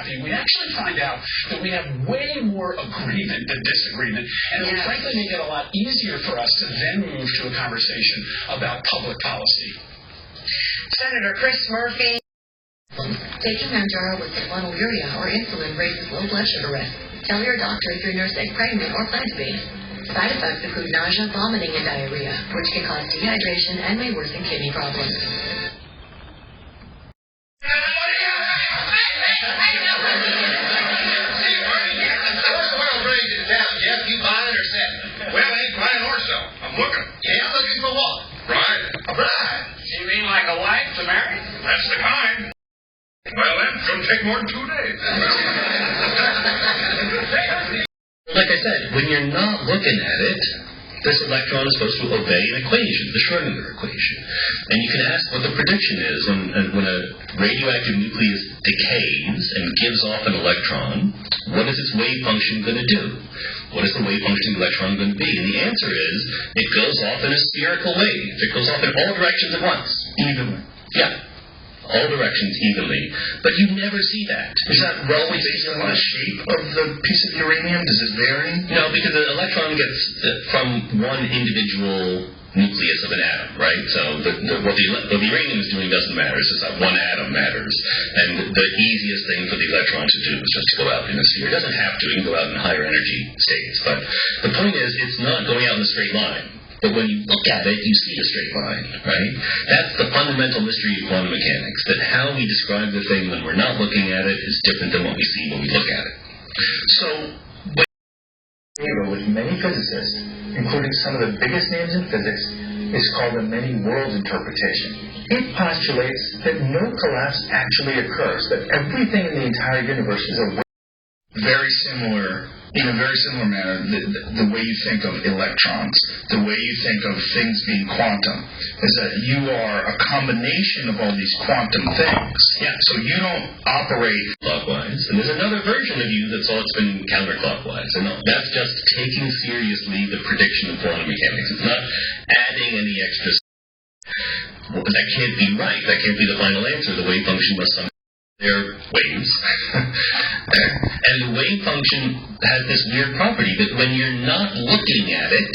happy, we actually find out that we have way more agreement than disagreement, and it would frankly make it a lot easier for us to then move to a conversation about public policy. Senator Chris Murphy. Taking Manjaro with sulfonylurea or insulin raises low blood sugar risk. Tell your doctor if you're nursing, pregnant, or plan to be. Side effects include nausea, vomiting, and diarrhea, which can cause dehydration and may worsen kidney problems. You buying or selling? Well, I ain't buying or selling. I'm looking. Yeah, looking for what? Bride. A bride. You mean like a wife to marry? That's the kind. Well, then, it's going to take more than 2 days. Like I said, when you're not looking at it, this electron is supposed to obey an equation, the Schrodinger equation. And you can ask what the prediction is when a radioactive nucleus decays and gives off an electron. What is its wave function going to do? What is the wave function of the electron going to be? And the answer is, it goes off in a spherical wave. It goes off in all directions at once. Evenly. Yeah. All directions evenly. But you never see that. Is that roughly based on the shape of the piece of uranium? Does it vary? No, because the electron gets from one individual nucleus of an atom, right? So what the uranium is doing doesn't matter. It's just that one atom matters. And the easiest thing for the electron to do is just to go out in a sphere. It doesn't have to. It can go out in higher energy states. But the point is, it's not going out in a straight line. But when you look at it, you see a straight line, right? That's the fundamental mystery of quantum mechanics, that how we describe the thing when we're not looking at it is different than what we see when we look at it. So, with many physicists, including some of the biggest names in physics, is called a many-world interpretation. It postulates that no collapse actually occurs, that everything in the entire universe is a very similar. In a very similar manner, the way you think of electrons, the way you think of things being quantum, is that you are a combination of all these quantum things. Yeah. So you don't operate clockwise. And there's another version of you that's all spinning counterclockwise. And that's just taking seriously the prediction of quantum mechanics. It's not adding any extra. That can't be right. That can't be the final answer. The wave function must somehow. They're waves. And the wave function has this weird property that when you're not looking at it,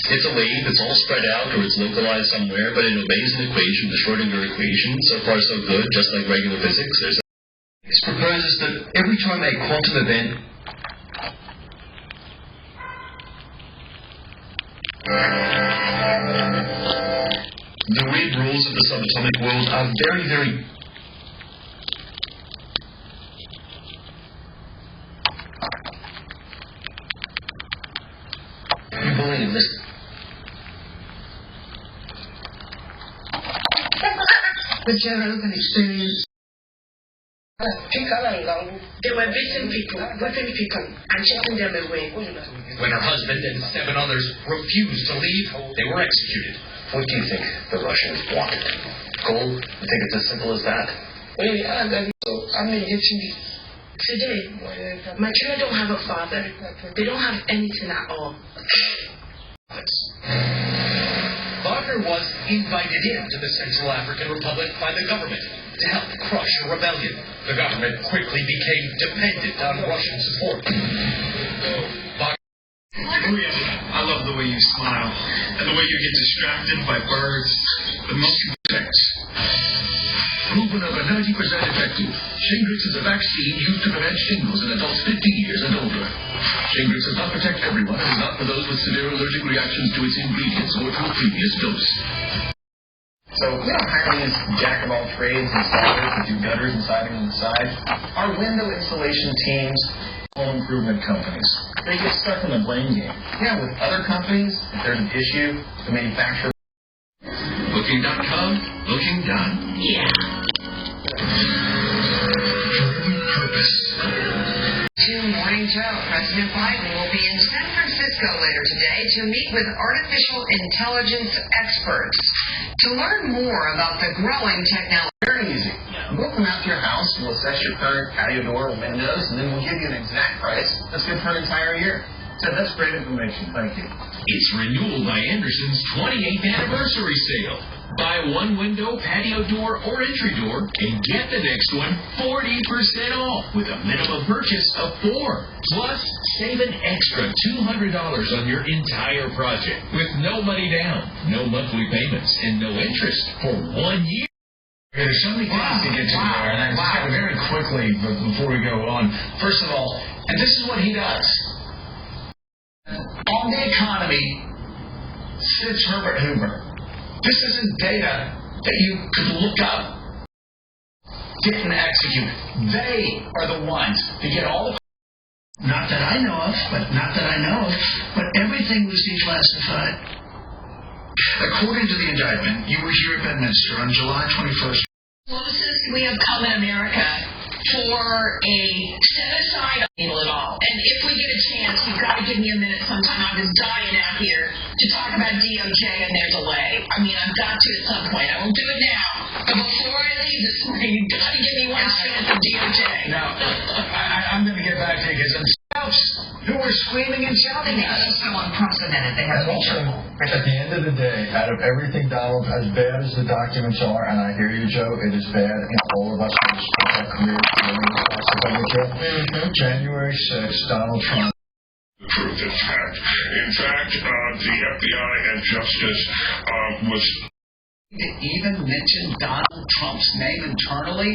it's a wave, it's all spread out or it's localized somewhere, but it obeys an equation, the Schrodinger equation. So far so good, just like regular physics. This proposes that every time a quantum event the weird rules of the subatomic world are very, very believe this. With your open experience. They were beating people, whipping people, and chasing them away. When her husband and 7 others refused to leave, they were executed. What do you think the Russians wanted? Gold? You think it's as simple as that? Today, my children don't have a father. They don't have anything at all. Wagner was invited into the Central African Republic by the government to help crush a rebellion. The government quickly became dependent on Russian support. I love the way you smile and the way you get distracted by birds. The most effects. Proven over 90% effective. Shingrix is a vaccine used to prevent shingles in adults 50 years and older. Shingrix does not protect everyone and is not for those with severe allergic reactions to its ingredients or to a previous dose. So we don't hire these jack-of-all-trades installers to do gutters and siding on the side. Our window installation teams, home improvement companies, they get stuck in the blame game. Yeah, with other companies, if there's an issue, the manufacturer. Booking.com, looking done. Yeah. Purpose. To Morning Joe, President Biden will be in San Francisco later today to meet with artificial intelligence experts to learn more about the growing technology. Very easy. We'll come out to your house, we'll assess your current patio door and windows, and then we'll give you an exact price that's good for an entire year. So that's great information. Thank you. It's renewal by Anderson's 28th anniversary sale. Buy one window, patio door, or entry door, and get the next one 40% off with a minimum purchase of 4. Plus, save an extra $200 on your entire project with no money down, no monthly payments, and no interest for 1 year. There's so many things to get to there, and I just got to very quickly before we go on. First of all, and this is what he does. On the economy sits Herbert Hoover. This isn't data that you could look up, didn't execute. They are the ones that get all the... Not that I know of, but everything was declassified. According to the indictment, you were here at Bedminster on July 21st. Closest we have come in America for a set-aside people at all. And if we get a chance, you've got to give me a minute sometime. I was dying out here to talk about DOJ and their delay. I mean, I've got to at some point. I won't do it now. But before I leave this morning, you've got to give me one chance of DOJ. No, I'm going to get back to you because I'm who were screaming and shouting at us. This is so unprecedented. They have to be careful. At the end of the day, out of everything, Donald, as bad as the documents are, and I hear you, Joe, it is bad, and all of us will spend our careers doing this. January 6th, Donald Trump. Proof is fact. In fact, the FBI and Justice was... To even mention Donald Trump's name internally?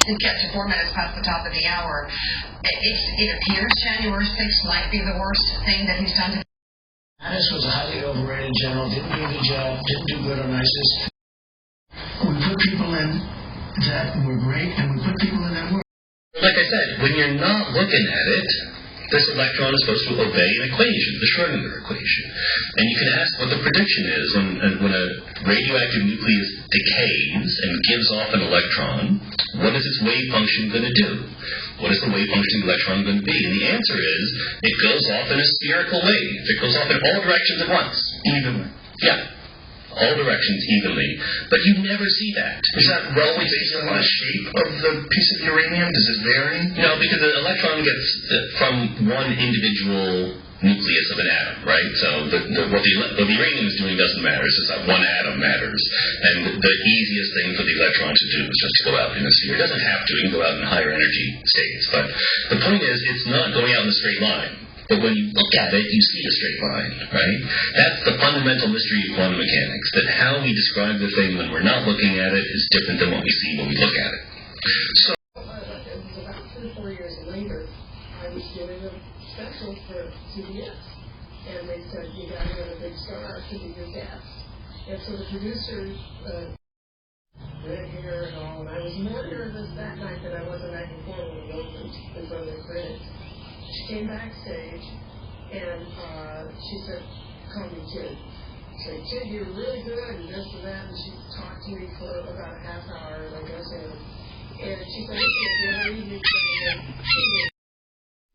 It gets to 4 minutes past the top of the hour. It appears January 6th might be the worst thing that he's done. Mattis was a highly overrated general, didn't do a good job, didn't do good on ISIS. We put people in that were great, and we put people in that were... Like I said, when you're not looking at it, this electron is supposed to obey an equation, the Schrödinger equation. And you can ask what the prediction is when a radioactive nucleus decays and gives off an electron. What is its wave function going to do? What is the wave function of the electron going to be? And the answer is, it goes off in a spherical wave. It goes off in all directions at once. Evenly. Yeah. All directions evenly. But you never see that. Is that always based on the shape of the piece of uranium? Does it vary? No, because the electron gets from one individual nucleus of an atom, right? So what the uranium is doing doesn't matter. It's just that one atom matters. And the easiest thing for the electron to do is just to go out in a sphere. It doesn't have to. It can go out in higher energy states. But the point is, it's not going out in a straight line. But when you look at it, you see a straight line, right? That's the fundamental mystery of quantum mechanics, that how we describe the thing when we're not looking at it is different than what we see when we look at it. So, It was about 3 or 4 years later, I was doing a special for CBS, and they said, you got to get a big star to be your guest. And so the producers, red hair and all, and I was more nervous that night than I was the night before when we opened in front of the critics. She came backstage, and she said, call me Kid. She said, Kid, you're really good, and this and that, and she talked to me for about a half hour, I guess, and she said, listen, I need you to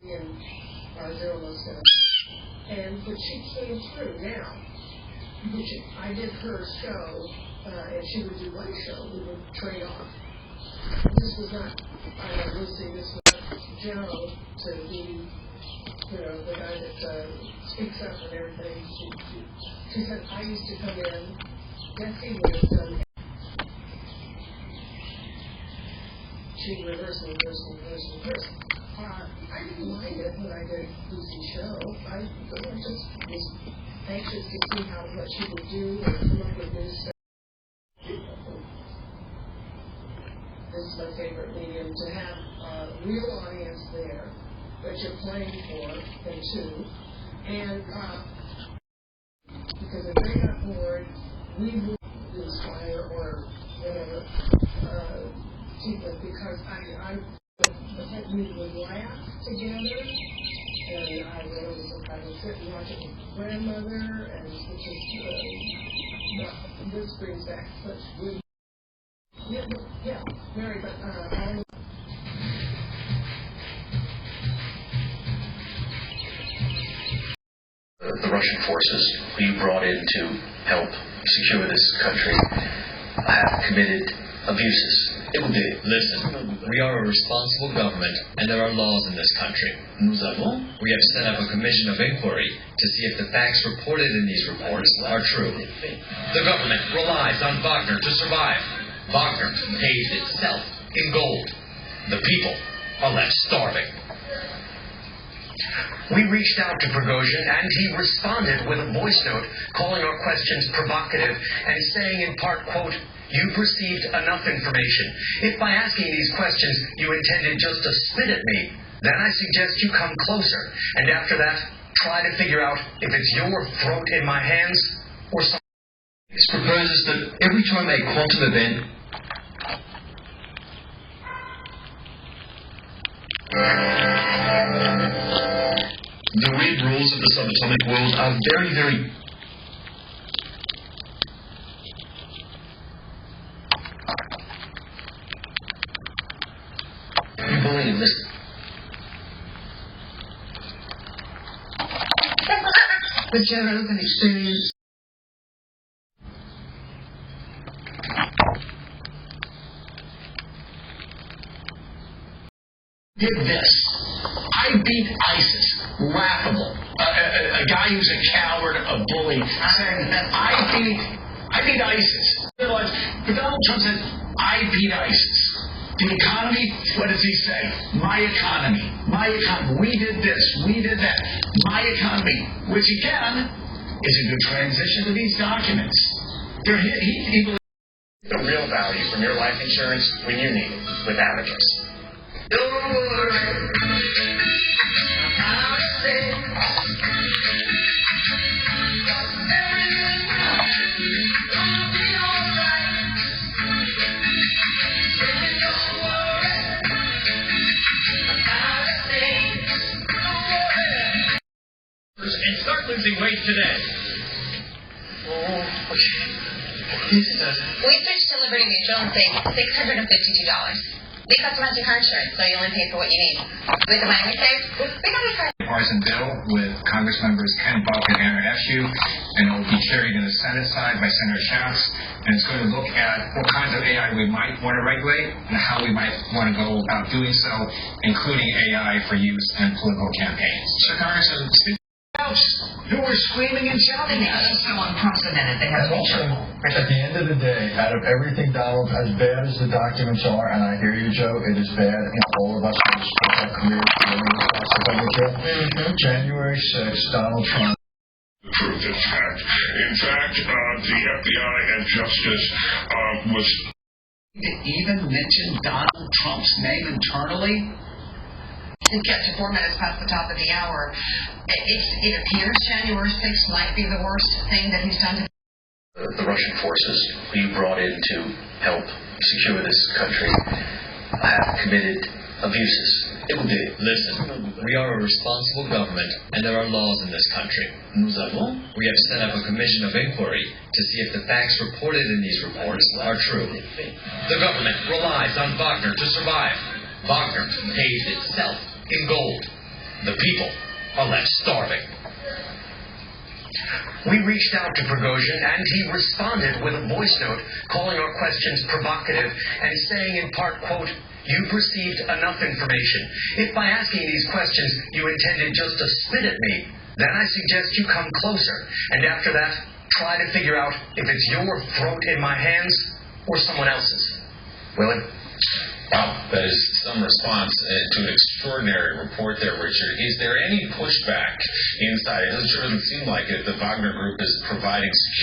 in our journal center. But she came through now. I did her show, and she would do one show, we would trade off. This was not Lucy, this was Joe to be, the guy that speaks up and everything. She said, I used to come in, Betsy would have done. She rehearsed. I didn't mind it when I did Lucy's show. I just was anxious to see what she would do and come up with new stuff. This is my favorite medium, to have a real audience there that you're playing for, and two. And because if they got bored, we would inspire or whatever, because we would laugh together, and I would sit and watch it with grandmother, and this brings back such good. Yeah, Mary, but the Russian forces you brought in to help secure this country have committed abuses It will be. Listen, we are a responsible government, and there are laws in this country. Nous avons. We have set up a commission of inquiry to see if the facts reported in these reports are true. The government relies on Wagner to survive. Wagner pays itself in gold. The people are left starving. We reached out to Prigozhin, and he responded with a voice note calling our questions provocative and saying in part, quote, "You perceived enough information. If by asking these questions you intended just to spit at me, then I suggest you come closer, and after that, try to figure out if it's your throat in my hands or something." This proposes that every time a quantum event the weird rules of the subatomic world are very, very... You believe this? The Joe Rogan experience. Did this. I beat ISIS. Laughable. A guy who's a coward, a bully, saying that I beat ISIS. But Donald Trump says, I beat ISIS. The economy, what does he say? My economy. My economy. We did this. We did that. My economy. Which, again, is a good transition to these documents. He believes The real value from your life insurance when you need it with Abacus. And start losing weight today. We switched to Liberty Mutual and saved $652. We customize your car insurance, so you only pay for what you need. With the money we saved, we got a car. Partisan bill with Congress members Ken Buck and Aaron Eshoo, and it will be carried in the Senate side by Senator Schatz, and it's going to look at what kinds of AI we might want to regulate and how we might want to go about doing so, including AI for use in political campaigns. So Congressman, who were screaming and shouting at us. So unprecedented. They have At the end of the day, out of everything, Donald, as bad as the documents are, and I hear you, Joe, it is bad, and all of us will spend our careers doing this. January 6th, Donald Trump. Truth is fact. In fact, the FBI and Justice was... To even mention Donald Trump's name internally? It gets to 4 minutes past the top of the hour. It appears January 6th might be the worst thing that he's done to The Russian forces we brought in to help secure this country have committed abuses. It will be. Listen, we are a responsible government, and there are laws in this country. Nous avons. We have set up a commission of inquiry to see if the facts reported in these reports are true. The government relies on Wagner to survive. Wagner pays itself in gold. The people are left starving. We reached out to Prigozhin, and he responded with a voice note calling our questions provocative and saying in part, quote, "You perceived enough information. If by asking these questions you intended just to spit at me, then I suggest you come closer, and after that, try to figure out if it's your throat in my hands or someone else's." Willie? Wow, that is some response to an extraordinary report there, Richard. Is there any pushback inside? It doesn't seem like it. The Wagner Group is providing security.